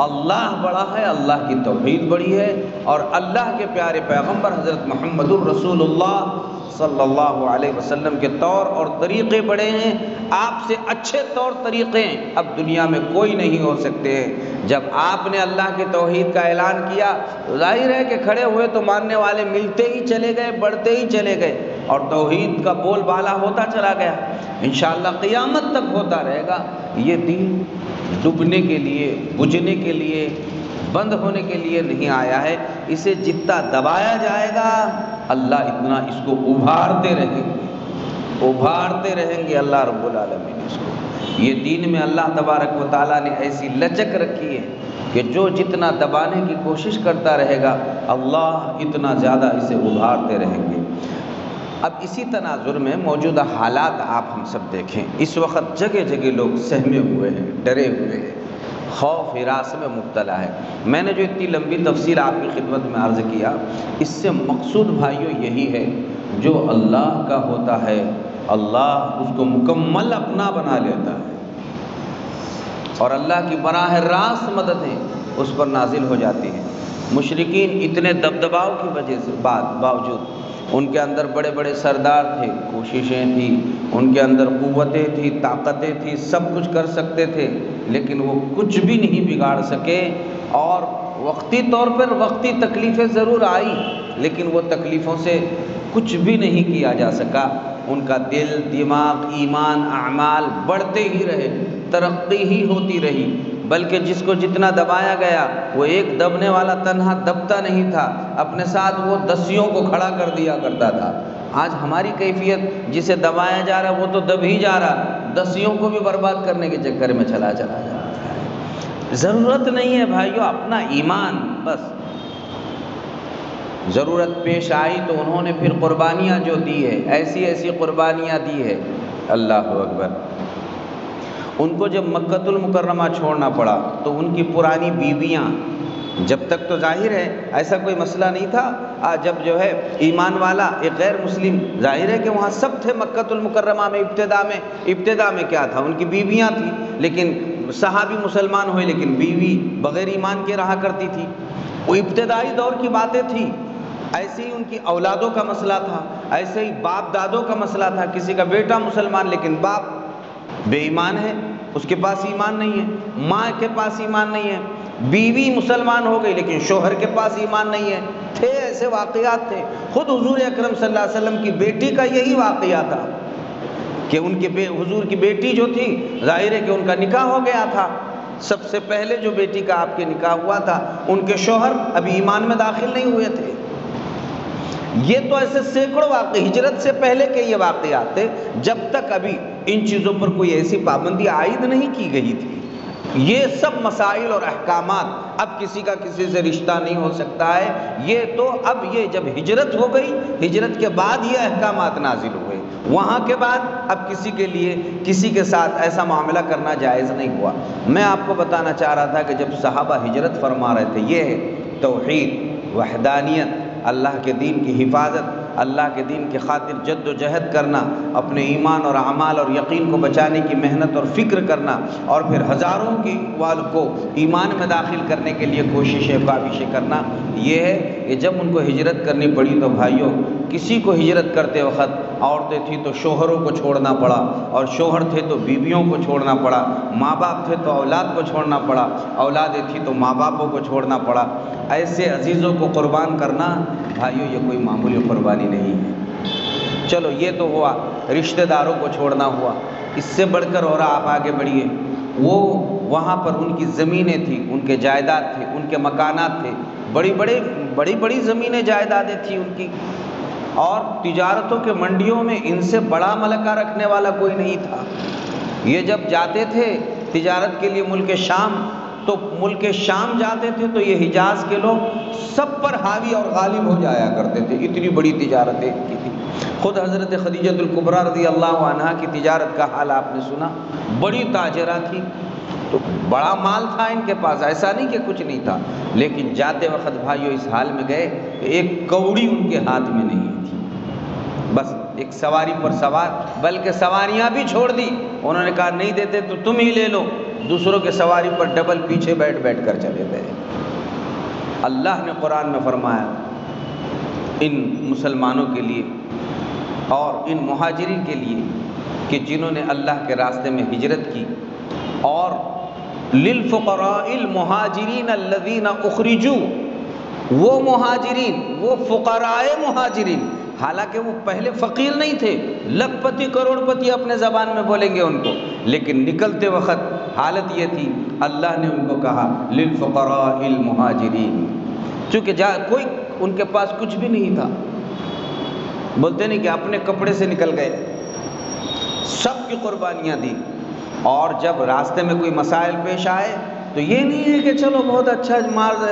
اللہ بڑا ہے، اللہ کی توحید بڑی ہے، اور اللہ کے پیارے پیغمبر حضرت محمد الرسول اللہ صلی اللہ علیہ وسلم کے طور اور طریقے بڑے ہیں۔ آپ سے اچھے طور طریقے اب دنیا میں کوئی نہیں ہو سکتے ہیں۔ جب آپ نے اللہ کی توحید کا اعلان کیا، ظاہر ہے کہ کھڑے ہوئے تو ماننے والے ملتے ہی چلے گئے، بڑھتے ہی چلے گئے، اور توحید کا بول بالا ہوتا چلا گیا۔ انشاءاللہ قیامت تک ہوتا رہے گا۔ یہ دین ڈوبنے کے لیے، بجھنے کے لیے، بند ہونے کے لیے نہیں آیا ہے۔ اسے جتنا دبایا جائے گا اللہ اتنا اس کو ابھارتے رہیں گے اللہ رب العالمین اس کو۔ یہ دین میں اللہ تبارک و تعالیٰ نے ایسی لچک رکھی ہے کہ جو جتنا دبانے کی کوشش کرتا رہے گا اللہ اتنا زیادہ اسے ابھارتے رہیں گے۔ اب اسی تناظر میں موجودہ حالات آپ ہم سب دیکھیں، اس وقت جگہ جگہ لوگ سہمے ہوئے ہیں، ڈرے ہوئے ہیں، خوف ہراس میں مبتلا ہے۔ میں نے جو اتنی لمبی تفصیل آپ کی خدمت میں عرض کیا، اس سے مقصود بھائیوں یہی ہے، جو اللہ کا ہوتا ہے اللہ اس کو مکمل اپنا بنا لیتا ہے، اور اللہ کی براہ راست مددیں اس پر نازل ہو جاتی ہیں۔ مشرکین اتنے دبدباؤ کی وجہ سے باوجود ان کے اندر بڑے بڑے سردار تھے، کوششیں تھیں، ان کے اندر قوتیں تھیں، طاقتیں تھیں، سب کچھ کر سکتے تھے، لیکن وہ کچھ بھی نہیں بگاڑ سکے۔ اور وقتی طور پر وقتی تکلیفیں ضرور آئی، لیکن وہ تکلیفوں سے کچھ بھی نہیں کیا جا سکا۔ ان کا دل، دماغ، ایمان، اعمال بڑھتے ہی رہے، ترقی ہی ہوتی رہی، بلکہ جس کو جتنا دبایا گیا وہ ایک دبنے والا تنہا دبتا نہیں تھا، اپنے ساتھ وہ دسیوں کو کھڑا کر دیا کرتا تھا۔ آج ہماری کیفیت، جسے دبایا جا رہا ہے وہ تو دب ہی جا رہا، دسیوں کو بھی برباد کرنے کے چکر میں چلا جا رہا ہے۔ ضرورت نہیں ہے بھائیو، اپنا ایمان بس۔ ضرورت پیش آئی تو انہوں نے پھر قربانیاں جو دی ہے، ایسی ایسی قربانیاں دی ہے، اللہ اکبر۔ ان کو جب مکۃ المکرمہ چھوڑنا پڑا تو ان کی پرانی بیویاں، جب تک تو ظاہر ہے ایسا کوئی مسئلہ نہیں تھا، جب جو ہے ایمان والا ایک غیر مسلم، ظاہر ہے کہ وہاں سب تھے مکۃ المکرمہ میں، ابتدا میں کیا تھا، ان کی بیویاں تھیں، لیکن صحابی مسلمان ہوئے لیکن بیوی بغیر ایمان کے رہا کرتی تھی۔ وہ ابتدائی دور کی باتیں تھیں۔ ایسے ہی ان کی اولادوں کا مسئلہ تھا، ایسے ہی باپ دادوں کا مسئلہ تھا، کسی کا بیٹا مسلمان لیکن باپ بے ایمان ہے، اس کے پاس ایمان نہیں ہے، ماں کے پاس ایمان نہیں ہے، بیوی مسلمان ہو گئی لیکن شوہر کے پاس ایمان نہیں ہے۔ تھے ایسے واقعات تھے۔ خود حضور اکرم صلی اللہ علیہ وسلم کی بیٹی کا یہی واقعہ تھا کہ ان کے حضور کی بیٹی جو تھی، ظاہر ہے کہ ان کا نکاح ہو گیا تھا، سب سے پہلے جو بیٹی کا آپ کے نکاح ہوا تھا، ان کے شوہر ابھی ایمان میں داخل نہیں ہوئے تھے۔ یہ تو ایسے سینکڑوں واقع ہجرت سے پہلے کے یہ واقعات تھے، جب تک ابھی ان چیزوں پر کوئی ایسی پابندی عائد نہیں کی گئی تھی۔ یہ سب مسائل اور احکامات، اب کسی کا کسی سے رشتہ نہیں ہو سکتا ہے، یہ تو اب یہ جب ہجرت ہو گئی، ہجرت کے بعد یہ احکامات نازل ہوئے، وہاں کے بعد اب کسی کے لیے کسی کے ساتھ ایسا معاملہ کرنا جائز نہیں ہوا۔ میں آپ کو بتانا چاہ رہا تھا کہ جب صحابہ ہجرت فرما رہے تھے، یہ ہے توحید، وحدانیت، اللہ کے دین کی حفاظت، اللہ کے دین کی خاطر جد و جہد کرنا، اپنے ایمان اور اعمال اور یقین کو بچانے کی محنت اور فکر کرنا، اور پھر ہزاروں کی اقوال کو ایمان میں داخل کرنے کے لیے کوششیں کاوشیں کرنا، یہ ہے کہ جب ان کو ہجرت کرنی پڑی تو بھائیوں، کسی کو ہجرت کرتے وقت عورتیں تھیں تو شوہروں کو چھوڑنا پڑا، اور شوہر تھے تو بیویوں کو چھوڑنا پڑا، ماں باپ تھے تو اولاد کو چھوڑنا پڑا، اولادیں تھیں تو ماں باپوں کو چھوڑنا پڑا۔ ایسے عزیزوں کو قربان کرنا بھائیو یہ کوئی معمولی قربانی نہیں ہے۔ چلو یہ تو ہوا، رشتہ داروں کو چھوڑنا ہوا، اس سے بڑھ کر اور آپ آگے بڑھیے، وہ وہاں پر ان کی زمینیں تھیں، ان کے جائیداد تھے، ان کے مکانات تھے، بڑی زمینیں جائیدادیں تھیں ان کی، اور تجارتوں کے منڈیوں میں ان سے بڑا ملکہ رکھنے والا کوئی نہیں تھا۔ یہ جب جاتے تھے تجارت کے لیے ملک شام، تو ملک شام جاتے تھے تو یہ حجاز کے لوگ سب پر حاوی اور غالب ہو جایا کرتے تھے، اتنی بڑی تجارتیں کی تھی۔ خود حضرت خدیجہ الکبریٰ رضی اللہ عنہا کی تجارت کا حال آپ نے سنا، بڑی تاجرہ تھی، تو بڑا مال تھا ان کے پاس، ایسا نہیں کہ کچھ نہیں تھا، لیکن جاتے وقت بھائیو اس حال میں گئے کہ ایک کوڑی ان کے ہاتھ میں نہیں تھی، بس ایک سواری پر سوار، بلکہ سواریاں بھی چھوڑ دی، انہوں نے کہا نہیں دیتے تو تم ہی لے لو، دوسروں کے سواری پر ڈبل پیچھے بیٹھ کر چلے گئے۔ اللہ نے قرآن میں فرمایا ان مسلمانوں کے لیے اور ان مہاجرین کے لیے کہ جنہوں نے اللہ کے راستے میں ہجرت کی، اور للفقراء المہاجرین الذین اخرجوا، وہ مہاجرین، وہ فقراء مہاجرین، حالانکہ وہ پہلے فقیر نہیں تھے، لکھ پتی کروڑ پتی اپنے زبان میں بولیں گے ان کو، لیکن نکلتے وقت حالت یہ تھی، اللہ نے ان کو کہا للفقراء المہاجرین، چونکہ کوئی ان کے پاس کچھ بھی نہیں تھا، بولتے نہیں کہ اپنے کپڑے سے نکل گئے، سب کی قربانیاں دی، اور جب راستے میں کوئی مسائل پیش آئے تو یہ نہیں ہے کہ چلو بہت اچھا مال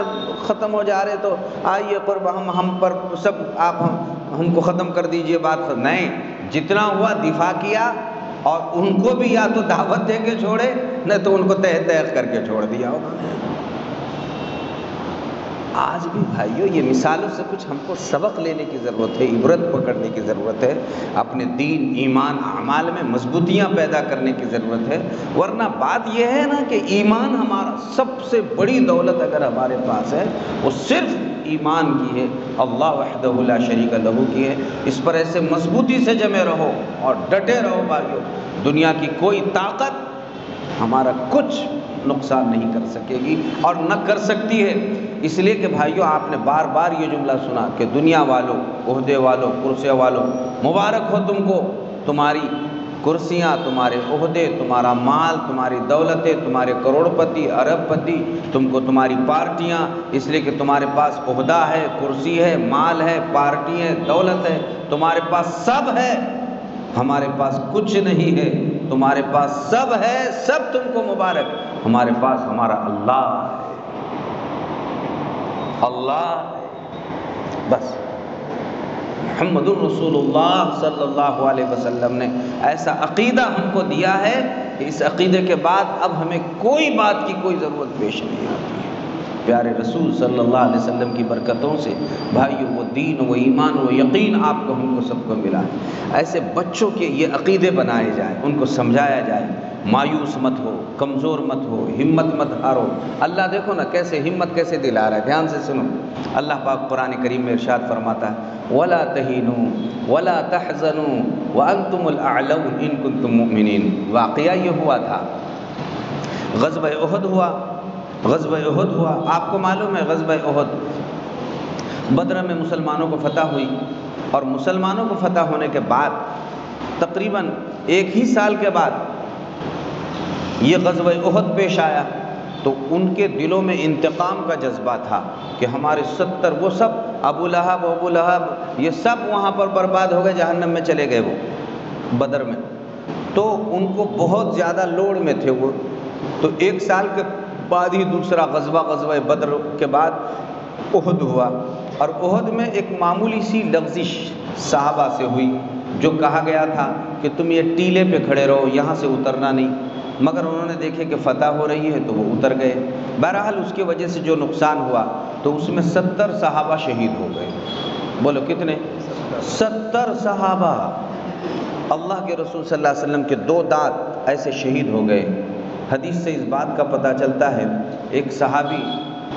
ختم ہو جا رہے تو آئیے ہم پر سب آپ ہم کو ختم کر دیجئے، بات نہیں، جتنا ہوا دفاع کیا، اور ان کو بھی یا تو دعوت دے کے چھوڑے، نہ تو ان کو تہہ کر کے چھوڑ دیا انہوں نے۔ آج بھی بھائیوں یہ مثالوں سے کچھ ہم کو سبق لینے کی ضرورت ہے، عبرت پکڑنے کی ضرورت ہے، اپنے دین، ایمان، اعمال میں مضبوطیاں پیدا کرنے کی ضرورت ہے۔ ورنہ بات یہ ہے نا کہ ایمان ہمارا سب سے بڑی دولت اگر ہمارے پاس ہے وہ صرف ایمان کی ہے، اللہ وحدہ لا شریک لہ کی ہے۔ اس پر ایسے مضبوطی سے جمے رہو اور ڈٹے رہو بھائیوں، دنیا کی کوئی طاقت ہمارا کچھ نقصان نہیں کر سکے گی اور نہ کر سکتی ہے۔ اس لیے کہ بھائیوں آپ نے بار بار یہ جملہ سنا کہ دنیا والوں، عہدے والوں، کرسیوں والوں، مبارک ہو تم کو، تمہاری کرسیاں، تمہارے عہدے، تمہارا مال، تمہاری دولتیں، تمہارے کروڑ پتی، ارب پتی، تم کو تمہاری پارٹیاں، اس لیے کہ تمہارے پاس عہدہ ہے، کرسی ہے، مال ہے، پارٹی ہے، دولت ہے، تمہارے پاس سب ہے، ہمارے پاس کچھ نہیں ہے، تمہارے پاس سب ہے، سب تم کو مبارک، ہمارے پاس ہمارا اللہ ہے، اللہ ہے، بس محمد الرسول اللہ صلی اللہ علیہ وسلم نے ایسا عقیدہ ہم کو دیا ہے کہ اس عقیدے کے بعد اب ہمیں کوئی بات کی کوئی ضرورت پیش نہیں آتی ہے۔ پیارے رسول صلی اللہ علیہ وسلم کی برکتوں سے بھائیو وہ دین، وہ ایمان، وہ یقین آپ کو، ہم کو، سب کو ملا ہے۔ ایسے بچوں کے یہ عقیدے بنائے جائیں، ان کو سمجھایا جائے، مایوس مت ہو، کمزور مت ہو، ہمت مت ہارو۔ اللہ دیکھو نا کیسے ہمت کیسے دلا رہا ہے، دھیان سے سنو۔ اللہ پاک قرآن کریم میں ارشاد فرماتا ہے وَلَا تَهِنُوا وَلَا تَحْزَنُوا وَأَنْتُمُ الْأَعْلَوْنَ إِن كُنتُم مُؤْمِنِينَ۔ واقعہ یہ ہوا تھا، غزوہ احد ہوا، غزوہ احد ہوا، آپ کو معلوم ہے غزوہ احد بدر میں مسلمانوں کو فتح ہوئی، اور مسلمانوں کو فتح ہونے کے بعد تقریباً 1 ہی سال کے بعد یہ غزوہ احد پیش آیا، تو ان کے دلوں میں انتقام کا جذبہ تھا کہ ہمارے 70 وہ سب ابو لہب یہ سب وہاں پر برباد ہو گئے، جہنم میں چلے گئے وہ بدر میں، تو ان کو بہت زیادہ لوڑ میں تھے وہ، تو 1 سال کے بعد ہی دوسرا غزوہ بدر کے بعد احد ہوا، اور احد میں ایک معمولی سی لغزش صحابہ سے ہوئی، جو کہا گیا تھا کہ تم یہ ٹیلے پہ کھڑے رہو، یہاں سے اترنا نہیں، مگر انہوں نے دیکھے کہ فتح ہو رہی ہے تو وہ اتر گئے۔ بہرحال اس کی وجہ سے جو نقصان ہوا تو اس میں 70 صحابہ شہید ہو گئے۔ بولو کتنے؟ 70 صحابہ، اللہ کے رسول صلی اللہ علیہ وسلم کے 2 دانت ایسے شہید ہو گئے۔ حدیث سے اس بات کا پتہ چلتا ہے، ایک صحابی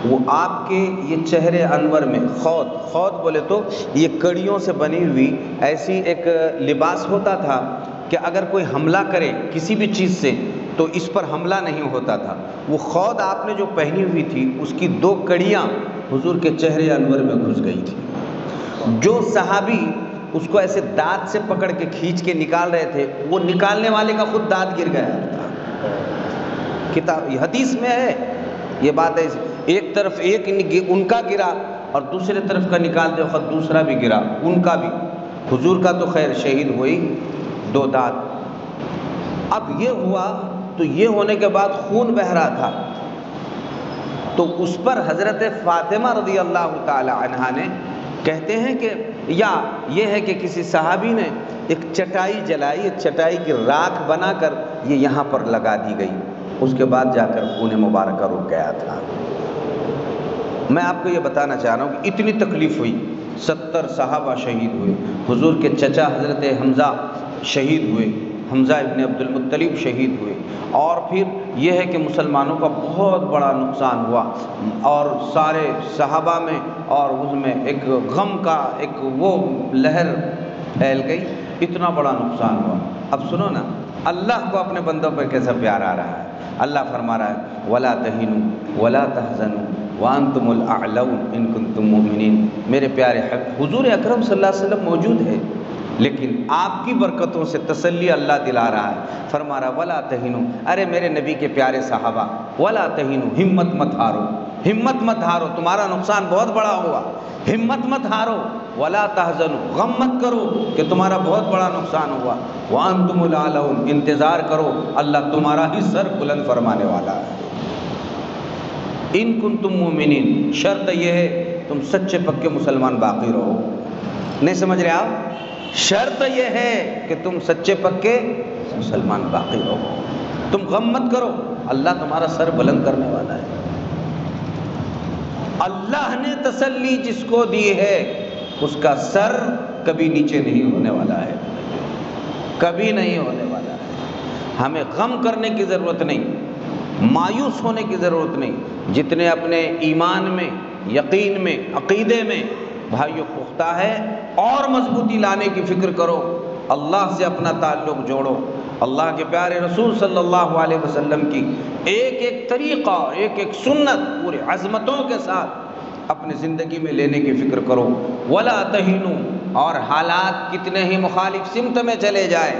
وہ آپ کے یہ چہرے انور میں خود بولے تو یہ کڑیوں سے بنی ہوئی ایسی ایک لباس ہوتا تھا کہ اگر کوئی حملہ کرے کسی بھی چیز سے تو اس پر حملہ نہیں ہوتا تھا، وہ خود آپ نے جو پہنی ہوئی تھی اس کی 2 کڑیاں حضور کے چہرے انور میں گھس گئی تھی۔ جو صحابی اس کو ایسے دانت سے پکڑ کے کھینچ کے نکال رہے تھے، وہ نکالنے والے کا خود دانت گر گیا تھا۔ کتاب حدیث میں ہے یہ بات ہے، ایک طرف ایک ان کا گرا اور دوسرے طرف کا نکالتے وقت دوسرا بھی گرا، ان کا بھی، حضور کا تو خیر شہید ہوئی 2 دانت۔ اب یہ ہوا تو یہ ہونے کے بعد خون بہہ رہا تھا، تو اس پر حضرت فاطمہ رضی اللہ تعالی عنہا نے کہتے ہیں کہ یا یہ ہے کہ کسی صحابی نے ایک چٹائی جلائی، ایک چٹائی کی راکھ بنا کر یہ یہاں پر لگا دی گئی، اس کے بعد جا کر خون مبارکہ رک گیا تھا۔ میں آپ کو یہ بتانا چاہ رہا ہوں کہ اتنی تکلیف ہوئی، 70 صحابہ شہید ہوئے، حضور کے چچا حضرت حمزہ شہید ہوئے، حمزہ ابن عبد المطلب شہید ہوئے، اور پھر یہ ہے کہ مسلمانوں کا بہت بڑا نقصان ہوا، اور سارے صحابہ میں اور اس میں ایک غم کا ایک وہ لہر پھیل گئی، اتنا بڑا نقصان ہوا۔ اب سنو نا، اللہ کو اپنے بندوں پر کیسا پیار آ رہا ہے۔ اللہ فرما رہا ہے وَلَا تَهِنُوا وَلَا تَحْزَنُوا وَأَنْتُمُ الْأَعْلَوْنَ إِن كُنتُم مُؤْمِنِينَ۔ میرے پیارے حضور اکرم صلی اللہ علیہ وسلم موجود ہے، لیکن آپ کی برکتوں سے تسلی اللہ دلا رہا ہے، فرما رہا وَلَا تَهِنُوا، ارے میرے نبی کے پیارے صحابہ، وَلَا تَهِنُوا، ہمت مت ہارو، ہمت مت ہارو، تمہارا نقصان بہت بڑا ہوا، ہمت مت ہارو، وَلَا تَحْزَنُوا، غم مت کرو کہ تمہارا بہت بڑا نقصان ہوا، وَأَنْتُمُ الْأَعْلَوْنَ، انتظار کرو اللہ تمہارا ہی سر بلند فرمانے والا ہے۔ ان کنتم مومنین، شرط یہ ہے تم سچے پکے مسلمان باقی رہو۔ نہیں سمجھ رہے آپ؟ شرط یہ ہے کہ تم سچے پکے مسلمان باقی رہو، تم غم مت کرو، اللہ تمہارا سر بلند کرنے والا ہے۔ اللہ نے تسلی جس کو دی ہے اس کا سر کبھی نیچے نہیں ہونے والا ہے، کبھی نہیں ہونے والا ہے۔ ہمیں غم کرنے کی ضرورت نہیں، مایوس ہونے کی ضرورت نہیں۔ جتنے اپنے ایمان میں، یقین میں، عقیدے میں بھائیو پختہ ہے، اور مضبوطی لانے کی فکر کرو، اللہ سے اپنا تعلق جوڑو، اللہ کے پیارے رسول صلی اللہ علیہ وسلم کی ایک ایک طریقہ اور ایک ایک سنت پورے عظمتوں کے ساتھ اپنی زندگی میں لینے کی فکر کرو۔ ولا تہینوا، اور حالات کتنے ہی مخالف سمت میں چلے جائیں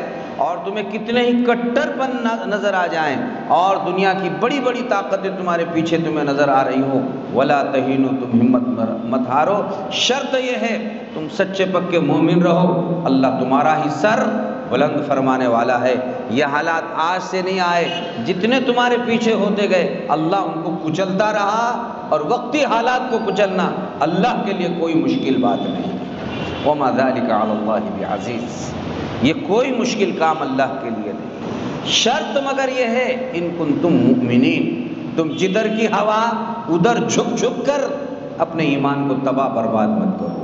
اور تمہیں کتنے ہی کٹر پن نظر آ جائیں اور دنیا کی بڑی بڑی طاقتیں تمہارے پیچھے تمہیں نظر آ رہی ہوں، ولا تہینوا، تم ہمت مت ہارو، شرط یہ ہے تم سچے پکے مومن رہو، اللہ تمہارا ہی سر بلند فرمانے والا ہے۔ یہ حالات آج سے نہیں آئے، جتنے تمہارے پیچھے ہوتے گئے اللہ ان کو کچلتا رہا، اور وقتی حالات کو کچلنا اللہ کے لیے کوئی مشکل بات نہیں۔ وما ذلك علی اللہ بعزیز، یہ کوئی مشکل کام اللہ کے لیے نہیں۔ شرط مگر یہ ہے ان کنتم مؤمنین، تم جدھر کی ہوا ادھر جھک جھک کر اپنے ایمان کو تباہ برباد مت کرو،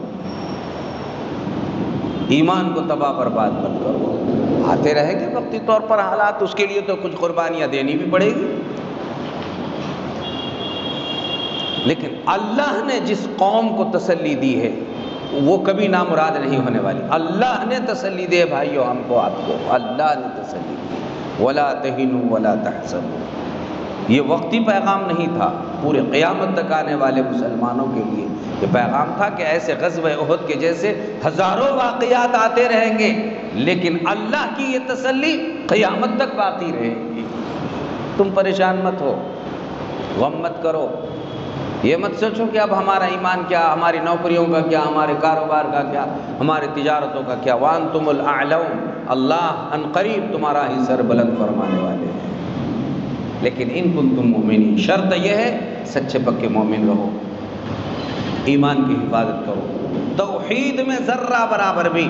ایمان کو تباہ برباد مت کرو۔ آتے رہے گے وقتی طور پر حالات، اس کے لیے تو کچھ قربانیاں دینی بھی پڑے گی، لیکن اللہ نے جس قوم کو تسلی دی ہے وہ کبھی نامراد نہیں ہونے والی۔ اللہ نے تسلی دی بھائیو ہم کو، آپ کو اللہ نے تسلی دی۔ ولا تہینوا ولا تحزنوا، یہ وقتی پیغام نہیں تھا، پورے قیامت تک آنے والے مسلمانوں کے لیے یہ پیغام تھا کہ ایسے غزوہ احد کے جیسے ہزاروں واقعات آتے رہیں گے، لیکن اللہ کی یہ تسلی قیامت تک باقی رہے گی۔ تم پریشان مت ہو، غم مت کرو، یہ مت سوچو کہ اب ہمارا ایمان کیا، ہماری نوکریوں کا کیا، ہمارے کاروبار کا کیا، ہماری تجارتوں کا کیا۔ وانتم الاعلون، اللہ ان قریب تمہارا ہی سر بلند فرمانے والے ہیں۔ لیکن ان کنتم مؤمنین، شرط یہ ہے سچے پکے مومن رہو، ایمان کی حفاظت کرو، توحید میں ذرہ برابر بھی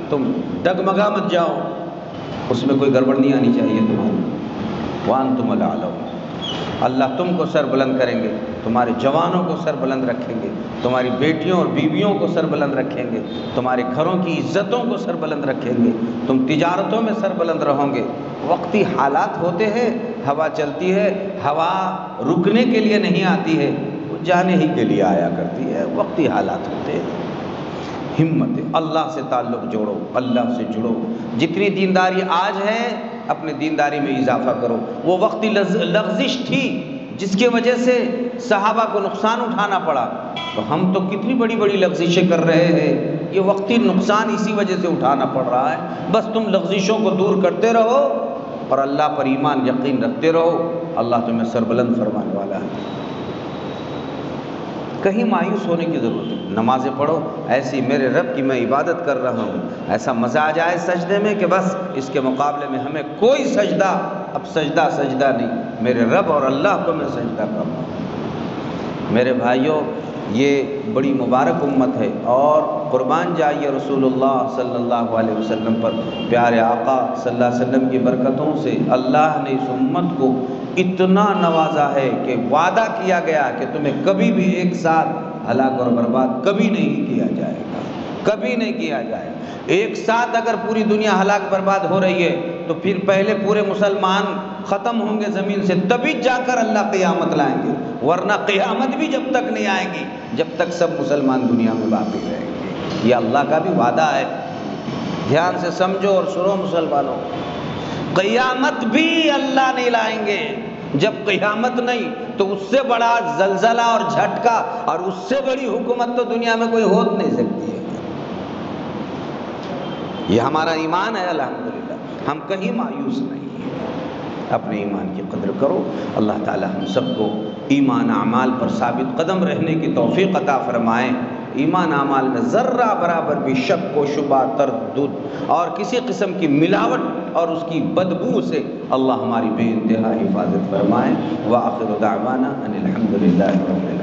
تم ڈگمگا مت جاؤ، اس میں کوئی گڑبڑ نہیں آنی چاہیے تمہاری۔ وانتم الاعلون، اللہ تم کو سر بلند کریں گے، تمہارے جوانوں کو سر بلند رکھیں گے، تمہاری بیٹیوں اور بیویوں کو سر بلند رکھیں گے، تمہارے گھروں کی عزتوں کو سر بلند رکھیں گے، تم تجارتوں میں سر بلند رہو گے۔ وقتی حالات ہوتے ہیں، ہوا چلتی ہے، ہوا رکنے کے لیے نہیں آتی ہے، وہ جانے ہی کے لیے آیا کرتی ہے۔ وقتی حالات ہوتے ہیں، ہمت ہے، اللہ سے تعلق جوڑو، اللہ سے جڑو، جتنی دینداری آج ہے اپنے دینداری میں اضافہ کرو۔ وہ وقتی لغزش تھی جس کی وجہ سے صحابہ کو نقصان اٹھانا پڑا، تو ہم تو کتنی بڑی بڑی لغزشیں کر رہے ہیں، یہ وقتی نقصان اسی وجہ سے اٹھانا پڑ رہا ہے۔ بس تم لغزشوں کو دور کرتے رہو اور اللہ پر ایمان یقین رکھتے رہو، اللہ تمہیں سربلند فرمانے والا ہے۔ کہیں مایوس ہونے کی ضرورت نہیں، نمازیں پڑھو ایسی میرے رب کی میں عبادت کر رہا ہوں، ایسا مزہ آ جائے سجدے میں کہ بس اس کے مقابلے میں ہمیں کوئی سجدہ، اب سجدہ نہیں، میرے رب اور اللہ کو میں سجدہ کر رہا ہوں۔ میرے بھائیوں، یہ بڑی مبارک امت ہے، اور قربان جائیے رسول اللہ صلی اللہ علیہ وسلم پر، پیارے آقا صلی اللہ علیہ وسلم کی برکتوں سے اللہ نے اس امت کو اتنا نوازا ہے کہ وعدہ کیا گیا کہ تمہیں کبھی بھی ایک ساتھ ہلاک اور برباد کبھی نہیں کیا جائے گا، کبھی نہیں کیا جائے گا۔ ایک ساتھ اگر پوری دنیا ہلاک برباد ہو رہی ہے تو پھر پہلے پورے مسلمان ختم ہوں گے زمین سے، تبھی جا کر اللہ قیامت لائیں گے، ورنہ قیامت بھی جب تک نہیں آئے گی جب تک سب مسلمان دنیا میں باقی رہیں گے۔ یہ اللہ کا بھی وعدہ ہے، دھیان سے سمجھو اور سنو مسلمانوں، قیامت بھی اللہ نہیں لائیں گے۔ جب قیامت نہیں تو اس سے بڑا زلزلہ اور جھٹکا اور اس سے بڑی حکومت تو دنیا میں کوئی ہو نہیں سکتی ہے۔ یہ ہمارا ایمان ہے، الحمدللہ ہم کہیں مایوس نہیں ہیں، اپنے ایمان کی قدر کرو۔ اللہ تعالی ہم سب کو ایمان اعمال پر ثابت قدم رہنے کی توفیق عطا فرمائیں۔ ایمان اعمال میں ذرہ برابر بھی شک و شبہ، تردد اور کسی قسم کی ملاوٹ اور اس کی بدبو سے اللہ ہماری بے انتہا حفاظت فرمائے۔ وآخر دعوانا ان الحمد للہ رب العالمین۔